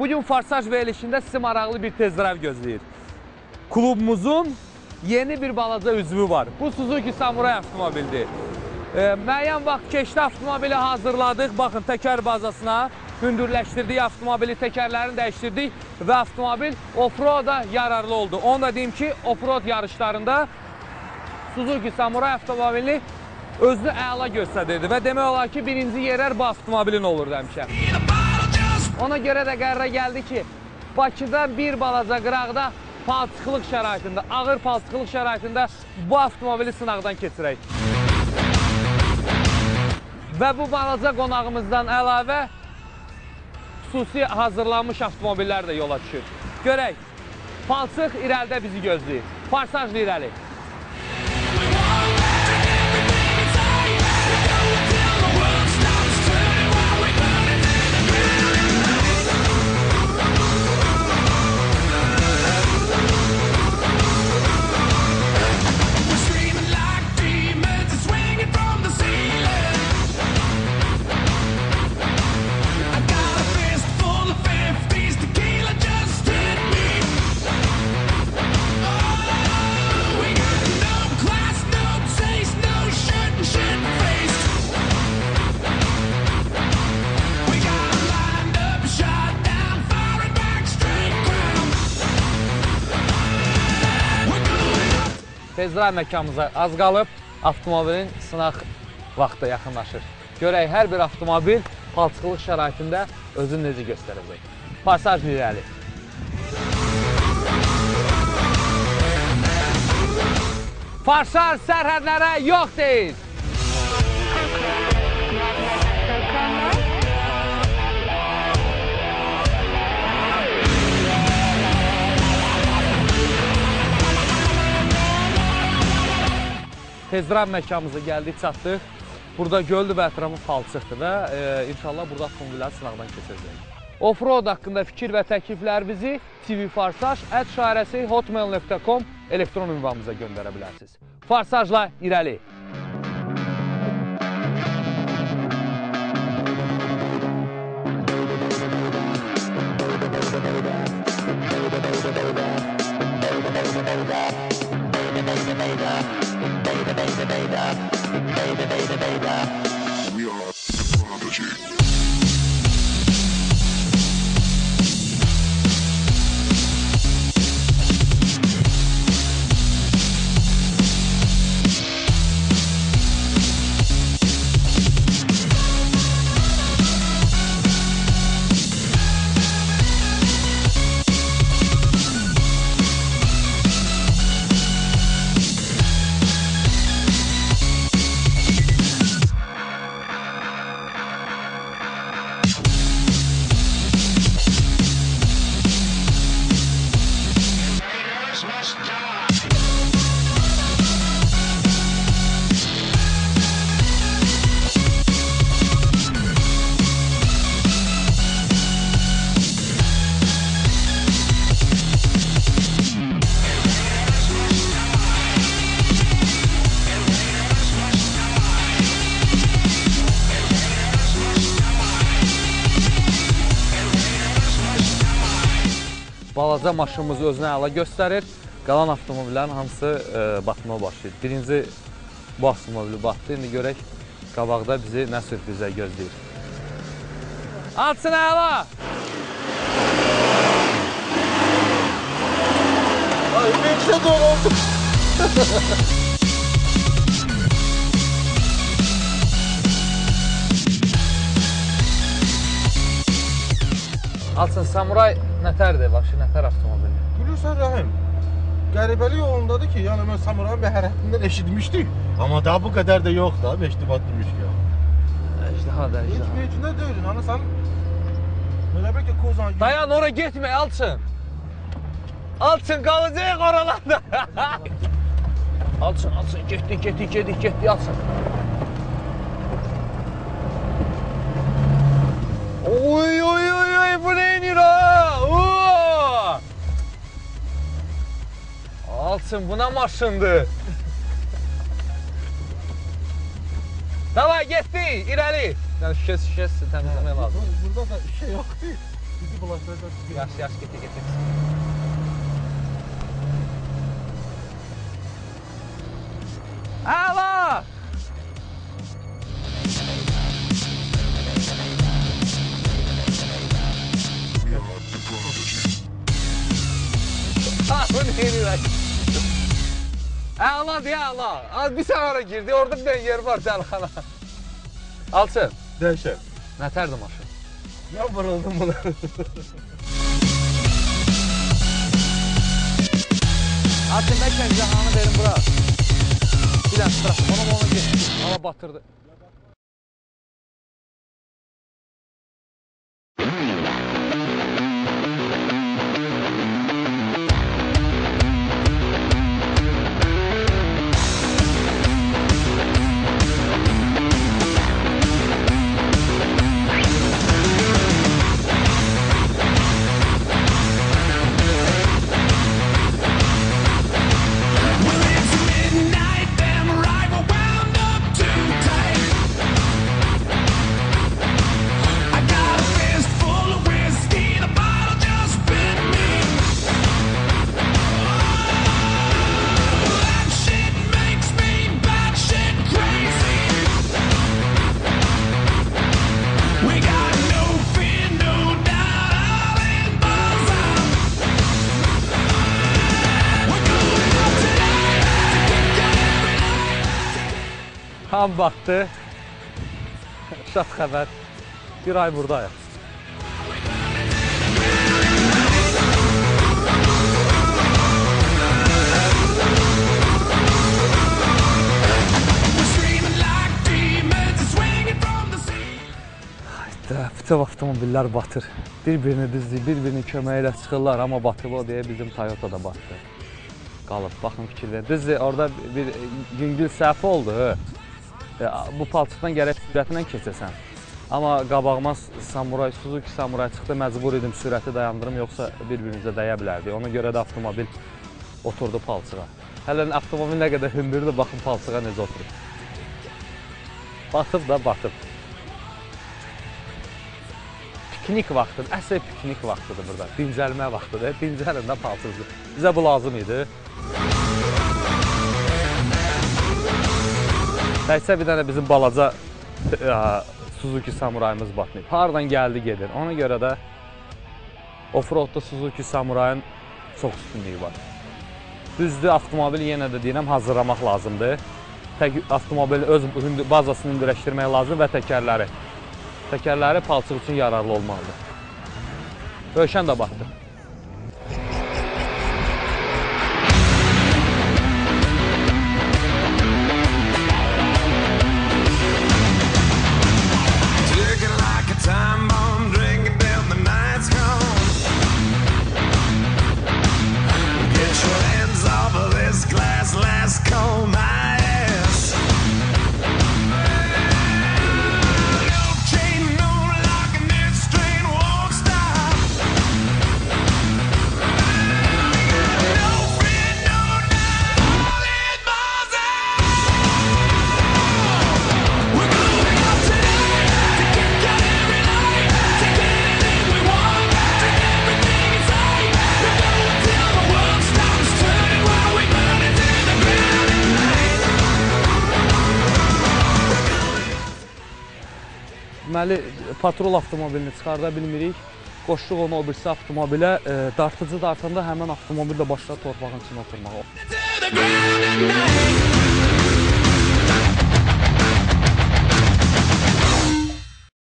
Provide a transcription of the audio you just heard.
Bugün Farsaj verilişində sizi maraqlı bir tezdirəv gözləyir. Klubumuzun yeni bir balaca üzvü var. Bu Suzuki Samuray avtomobildir. Müəyyən vaxt keçdi, avtomobili hazırladıq. Baxın, təkər bazasına hündürləşdirdik, avtomobili təkərlərini dəyişdirdik və avtomobil off-roada yararlı oldu. Onu da deyim ki, off-road yarışlarında Suzuki Samuray avtomobilini özünü əla göstərirdi və demək olar ki, birinci yerlər bu avtomobilin olurdu həmişə. Ona görə də qərara gəldi ki, Bakıda bir balaca qıraqda palçıqlıq şəraitində, ağır palçıqlıq şəraitində bu avtomobili sınaqdan keçirək. Və bu balaca qonağımızdan əlavə xüsusi hazırlanmış avtomobillər də yola düşür. Görək, palçıq irəlidə bizi gözləyir. Farsajlı irəli. Tezdirəv məkanımıza az qalıb, avtomobilin sınaq vaxtı yaxınlaşır. Görək, hər bir avtomobil palçıqlıq şəraitində özünü necə göstərəcək. Farsaj irəli. Farsaj sərhədlərə yox deyil. Tezdirəv məkanımıza gəldik, çatdıq. Burada göldür və ətrafı palçıqdır və inşallah burada avtomobilləri sınaqdan keçəcək. Off-road haqqında fikir və təkliflərinizi tvfarsaj@hotmail.com elektron ünvanımıza göndərə bilərsiniz. Farsajla irəli! We are Prodigy. Balaca maşınımız özünə əla göstərir. Qalan avtomobillərin hamısı batmaya başlayır. Birinci bu avtomobili batdı. İndi görək qabaqda bizi nə sürprizə gözləyir. Alçın əla! Ay, bekle doğru oldu. Alçın, Samuray nətərdir, başı nətər avtomobili? Bilirsən Rəhim, qəribəli yolundadır ki, yəni mən Samurayın bəhərətindən eşitmişdik. Amma daha bu qədər də yox da, meştibat demişki. Əjdaha da, Heç əjdaha. mecnə deyilin, hani sən... Elə bir ki, kozan... Dayan, oraya getmə, Alçın. Alçın, qalacaq oralarda. Alçın, getdik, Alçın. Oy, bu neynir ha? Alçın, bu nə maşındır? Davay, getdik, irəli. Yəni şüşəsi təmizləmək lazım. Burada da şey yox değil. Bizi bulaştıracaq. Yaş gete. Əla! We are the prodigy. Bu neyini? Əla deyə əla. Bir səvara girdi, orada bir yer var dəlxana. Alçın. Dəhşət. Nətərdir maşın? Mən vuruldım buna. Alçın, bəlkə Cahanı verin bura. Bir dənə sıra, onu geçdi. Ala batırdı. Tam vaxtı, şad xəbər, bir ay buradayıq. Bütün avtomobillər batır. Bir-birini düzdür, bir-birinin köməyi ilə çıxırlar, amma batıb o deyə bizim Toyota da batdı. Qalıb, baxın fikir verin. Düzdür, orada bir yüngül səhv oldu. Bu palçıqdan gərək sürətlə keçəsən. Amma qabağıma Suzuki Samuray çıxdı, məcbur idim sürəti dayandırım, yoxsa bir-birimizə dəyə bilərdi. Ona görə də avtomobil oturdu palçığa. Hələ avtomobil nə qədər hündürdür, baxın palçığa necə oturub. Batıb da batıb. Piknik vaxtıdır, əsl piknik vaxtıdır burada. Dincəlmə vaxtıdır, dincəlin də palçıqdır. Bizə bu lazım idi. Təkcə bir dənə bizim balaca Suzuki Samurayımız batmayıb. Hardan gəldi gedir. Ona görə də Offroadda Suzuki Samurayın çox üstünlüyü var. Düzdür, avtomobili yenə də deyirəm, hazırlamaq lazımdır. Avtomobili öz bazasını hündürləşdirmək lazım və təkərləri. Təkərləri palçıq üçün yararlı olmalıdır. Rövşən də batdı. Deməli, patrol avtomobilini çıxarda bilmirik. Qoşduq onu o birisi avtomobilə. Dartıcı dartanda həmən avtomobil də başladı torpağın içine oturmağa.